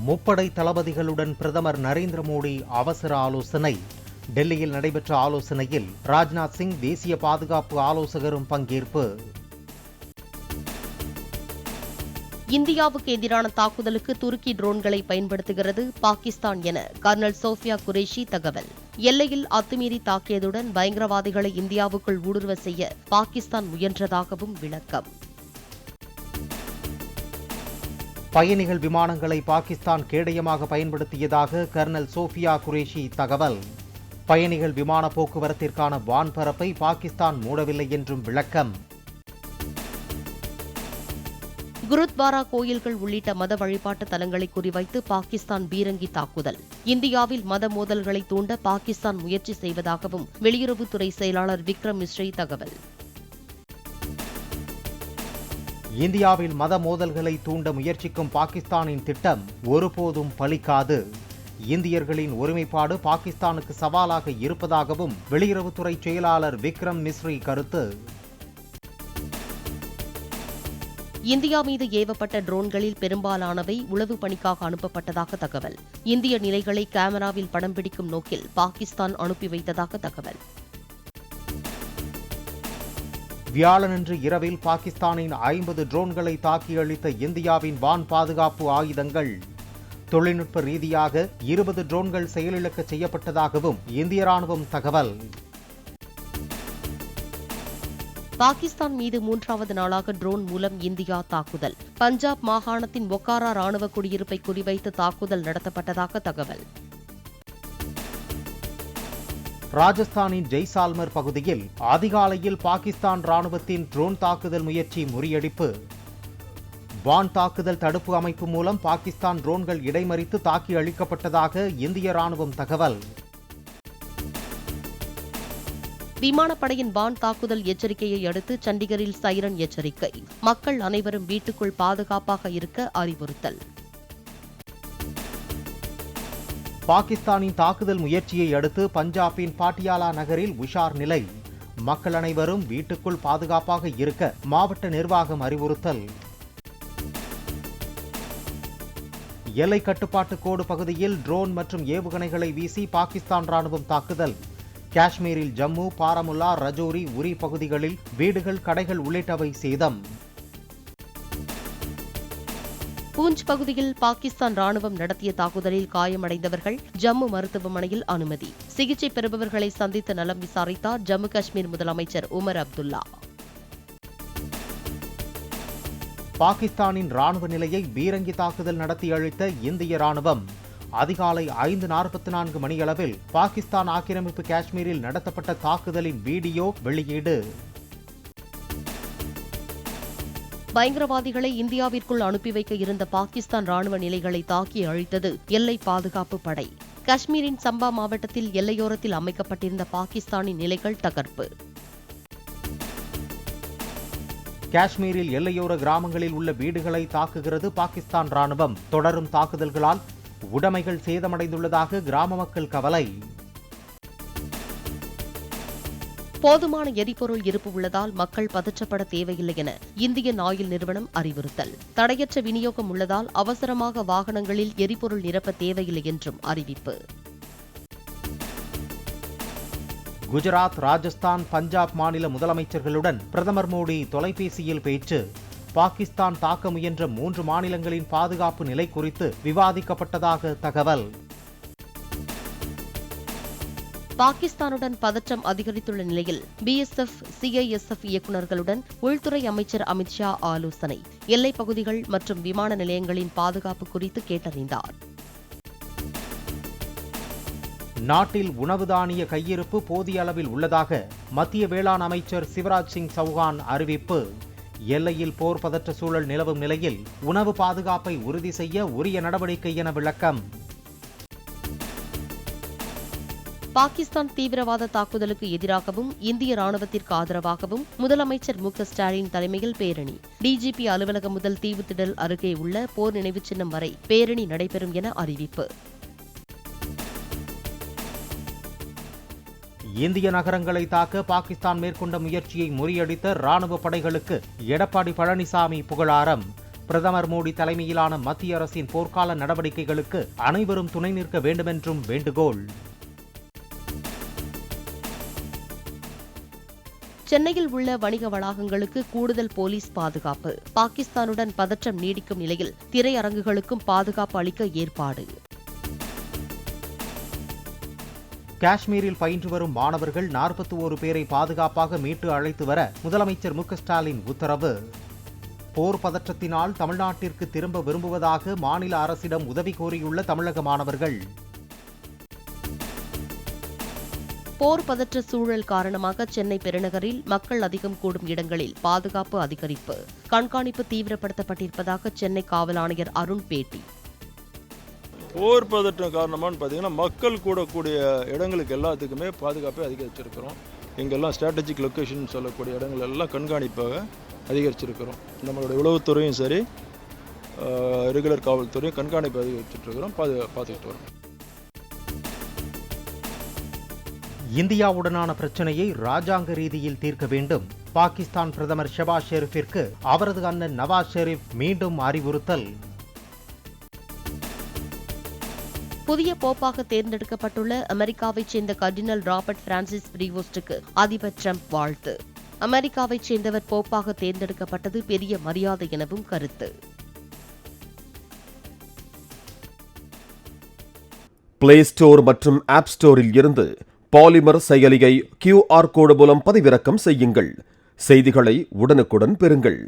முப்படை தளபதிகளுடன் பிரதமர் நரேந்திர மோடி அவசர ஆலோசனை. டெல்லியில் நடைபெற்ற ஆலோசனையில் ராஜ்நாத் சிங் தேசிய பாதுகாப்பு ஆலோசகரும் பங்கேற்பு. இந்தியாவுக்கு எதிரான தாக்குதலுக்கு துருக்கி ட்ரோன்களை பயன்படுத்துகிறது பாகிஸ்தான் என கர்னல் சோஃபியா குரேஷி தகவல். எல்லையில் அத்துமீறி தாக்கியதுடன் பயங்கரவாதிகளை இந்தியாவுக்குள் ஊடுருவ செய்ய பாகிஸ்தான் முயன்றதாகவும் விளக்கம். பயணிகள் விமானங்களை பாகிஸ்தான் கேடயமாக பயன்படுத்தியதாக கர்னல் சோஃபியா குரேஷி தகவல். பயணிகள் விமான போக்குவரத்திற்கான வான்பரப்பை பாகிஸ்தான் மூடவில்லை என்றும் விளக்கம். குருத்வாரா கோயில்கள் உள்ளிட்ட மத வழிபாட்டு தலங்களை குறிவைத்து பாகிஸ்தான் பீரங்கி தாக்குதல். இந்தியாவில் மத மோதல்களை தூண்ட பாகிஸ்தான் முயற்சி செய்வதாகவும் வெளியுறவுத்துறை செயலாளர் விக்ரம் மிஸ்ரி தகவல். இந்தியாவில் மத மோதல்களை தூண்ட முயற்சிக்கும் பாகிஸ்தானின் திட்டம் ஒருபோதும் பலிக்காது. இந்தியர்களின் ஒருமைப்பாடு பாகிஸ்தானுக்கு சவாலாக இருப்பதாகவும் வெளியுறவுத்துறை செயலாளர் விக்ரம் மிஸ்ரி கருத்து. இந்தியா மீது ஏவப்பட்ட ட்ரோன்களில் பெரும்பாலானவை உளவு பணிக்காக அனுப்பப்பட்டதாக தகவல். இந்திய நிலைகளை கேமராவில் படம் பிடிக்கும் நோக்கில் பாகிஸ்தான் அனுப்பி வைத்ததாக தகவல். வியாழனன்று இரவில் பாகிஸ்தானின் 50 ட்ரோன்களை தாக்கி அழித்த இந்தியாவின் வான் பாதுகாப்பு ஆயுதங்கள். தொழில்நுட்ப ரீதியாக 20 ட்ரோன்கள் செயலிழக்க செய்யப்பட்டதாகவும் இந்திய ராணுவம் தகவல். பாகிஸ்தான் மீது 3வது நாளாக ட்ரோன் மூலம் இந்தியா தாக்குதல். பஞ்சாப் மாகாணத்தின் ஒக்காரா ராணுவ குடியிருப்பை குறிவைத்து தாக்குதல் நடத்தப்பட்டதாக தகவல். ராஜஸ்தானின் ஜெய்சால்மர் பகுதியில் அதிகாலையில் பாகிஸ்தான் ராணுவத்தின் ட்ரோன் தாக்குதல் முயற்சி முறியடிப்பு. வான் தாக்குதல் தடுப்பு அமைப்பு மூலம் பாகிஸ்தான் ட்ரோன்கள் இடைமறித்து தாக்கி அழிக்கப்பட்டதாக இந்திய ராணுவம் தகவல். விமானப்படையின் வான் தாக்குதல் எச்சரிக்கையை அடுத்து சண்டிகரில் சைரன் எச்சரிக்கை. மக்கள் அனைவரும் வீட்டுக்குள் பாதுகாப்பாக இருக்க அறிவுறுத்தல். பாகிஸ்தானின் தாக்குதல் முயற்சியை அடுத்து பஞ்சாபின் பாட்டியாலா நகரில் உஷார் நிலை. மக்கள் அனைவரும் வீட்டுக்குள் பாதுகாப்பாக இருக்க மாவட்ட நிர்வாகம் அறிவுறுத்தல். எல்லை கட்டுப்பாட்டு கோடு பகுதியில் ட்ரோன் மற்றும் ஏவுகணைகளை வீசி பாகிஸ்தான் ராணுவம் தாக்குதல். காஷ்மீரில் ஜம்மு, பாரமுல்லா, ரஜோரி, உரி பகுதிகளில் வீடுகள், கடைகள் உள்ளிட்டவை சேதம். பூஞ்ச் பகுதியில் பாகிஸ்தான் ராணுவம் நடத்திய தாக்குதலில் காயமடைந்தவர்கள் ஜம்மு மருத்துவமனையில் அனுமதி. சிகிச்சை பெறுபவர்களை சந்தித்து நலம் விசாரித்தார் ஜம்மு காஷ்மீர் முதலமைச்சர் உமர் அப்துல்லா. பாகிஸ்தானின் ராணுவ நிலையை பீரங்கி தாக்குதல் நடத்தி அழித்த இந்திய ராணுவம். அதிகாலை 5:44 மணியளவில் பாகிஸ்தான் ஆக்கிரமிப்பு காஷ்மீரில் நடத்தப்பட்ட தாக்குதலின் வீடியோ வெளியீடு. பயங்கரவாதிகளை இந்தியாவிற்குள் அனுப்பி வைக்க இருந்த பாகிஸ்தான் ராணுவ நிலைகளை தாக்கி அழித்தது எல்லை பாதுகாப்பு படை. காஷ்மீரின் சம்பா மாவட்டத்தில் எல்லையோரத்தில் அமைக்கப்பட்டிருந்த பாகிஸ்தானின் நிலைகள் தகர்ப்பு. காஷ்மீரில் எல்லையோர கிராமங்களில் உள்ள வீடுகளை தாக்குகிறது பாகிஸ்தான் ராணுவம். தொடரும் தாக்குதல்களால் உடைமைகள் சேதமடைந்துள்ளதாக கிராம மக்கள் கவலை. போதுமான எரிபொருள் இருப்பு உள்ளதால் மக்கள் பதற்றப்பட தேவையில்லை என இந்தியன் ஆயில் நிறுவனம் அறிவுறுத்தல். தடையற்ற விநியோகம் உள்ளதால் அவசரமாக வாகனங்களில் எரிபொருள் நிரப்ப தேவையில்லை என்றும் அறிவிப்பு. குஜராத், ராஜஸ்தான், பஞ்சாப் மாநில முதலமைச்சர்களுடன் பிரதமர் மோடி தொலைபேசியில் பேச்சு. பாகிஸ்தான் தாக்க முயன்ற 3 மாநிலங்களின் பாதுகாப்பு நிலை குறித்து விவாதிக்கப்பட்டதாக தகவல். பாகிஸ்தானுடன் பதற்றம் அதிகரித்துள்ள நிலையில் பிஎஸ்எஃப், சிஐஎஸ்எஃப் இயக்குநர்களுடன் உள்துறை அமைச்சர் அமித் ஷா ஆலோசனை. எல்லைப் பகுதிகள் மற்றும் விமான நிலையங்களின் பாதுகாப்பு குறித்து கேட்டறிந்தார். நாட்டில் உணவு தானிய கையிருப்பு போதிய அளவில் உள்ளதாக மத்திய வேளாண் அமைச்சர் சிவராஜ் சிங் சௌஹான் அறிவிப்பு. எல்லையில் போர் பதற்ற சூழல் நிலவும் நிலையில் உணவு பாதுகாப்பை உறுதி செய்ய உரிய நடவடிக்கை என விளக்கம். பாகிஸ்தான் தீவிரவாத தாக்குதலுக்கு எதிராகவும் இந்திய ராணுவத்திற்கு ஆதரவாகவும் முதலமைச்சர் மு.க.ஸ்டாலின் தலைமையில் பேரணி. டிஜிபி அலுவலகம் முதல் தீவுத்திடல் அருகே உள்ள போர் நினைவுச் சின்னம் வரை பேரணி நடைபெறும் என அறிவிப்பு. இந்திய நகரங்களை தாக்க பாகிஸ்தான் மேற்கொண்ட முயற்சியை முறியடித்த ராணுவ படைகளுக்கு எடப்பாடி பழனிசாமி புகழாரம். பிரதமர் மோடி தலைமையிலான மத்திய அரசின் போர்க்கால நடவடிக்கைகளுக்கு அனைவரும் துணை நிற்க வேண்டுமென்றும் வேண்டுகோள். சென்னையில் உள்ள வணிக வளாகங்களுக்கு கூடுதல் போலீஸ் பாதுகாப்பு. பாகிஸ்தானுடன் பதற்றம் நீடிக்கும் நிலையில் திரையரங்குகளுக்கும் பாதுகாப்பு அளிக்க ஏற்பாடு. காஷ்மீரில் பயின்று வரும் மாணவர்கள் 41 பேரை பாதுகாப்பாக மீட்டு அழைத்து வர முதலமைச்சர் மு க ஸ்டாலின் உத்தரவு. போர் பதற்றத்தினால் தமிழ்நாட்டிற்கு திரும்ப விரும்புவதாக மாநில அரசிடம் உதவி கோரியுள்ள தமிழக மாணவர்கள். போர் பதற்ற சூழல் காரணமாக சென்னை பெருநகரில் மக்கள் அதிகம் கூடும் இடங்களில் பாதுகாப்பு அதிகரிப்பு, கண்காணிப்பு தீவிரப்படுத்தப்பட்டிருப்பதாக சென்னை காவல் ஆணையர் அருண் பேட்டி. போர் பதற்றம் காரணமானு பார்த்தீங்கன்னா மக்கள் கூடக்கூடிய இடங்களுக்கு எல்லாத்துக்குமே பாதுகாப்பை அதிகரிச்சிருக்கிறோம். எங்கெல்லாம் ஸ்ட்ராட்டஜிக் லொக்கேஷன் சொல்லக்கூடிய இடங்கள் எல்லாம் கண்காணிப்பாக அதிகரிச்சிருக்கிறோம். நம்மளுடைய உளவுத்துறையும் சரி, ரெகுலர் காவல்துறையும் கண்காணிப்பு அதிகரிச்சிட்ருக்கிறோம், பார்த்துக்கிட்டு வரோம். இந்தியாவுடனான பிரச்சனையை ராஜாங்க ரீதியில் தீர்க்க வேண்டும். பாகிஸ்தான் பிரதமர் ஷெபாஸ் ஷெரீஃபிற்கு அவரது அண்ணன் நவாஸ் ஷெரீப் மீண்டும் அறிவுறுத்தல். புதிய போப்பாக தேர்ந்தெடுக்கப்பட்டுள்ள அமெரிக்காவைச் சேர்ந்த கர்தினல் ராபர்ட் பிரான்சிஸ் பிரீவோஸ்டுக்கு அதிபர் ட்ரம்ப் வாழ்த்து. அமெரிக்காவைச் சேர்ந்தவர் போப்பாக தேர்ந்தெடுக்கப்பட்டது பெரிய மரியாதை எனவும் கருத்து. பிளே ஸ்டோர் மற்றும் ஆப் ஸ்டோரில் இருந்து பாலிமர் செயலியை QR கோடு மூலம் பதிவிறக்கம் செய்யுங்கள். செய்திகளை உடனுக்குடன் பெறுங்கள்.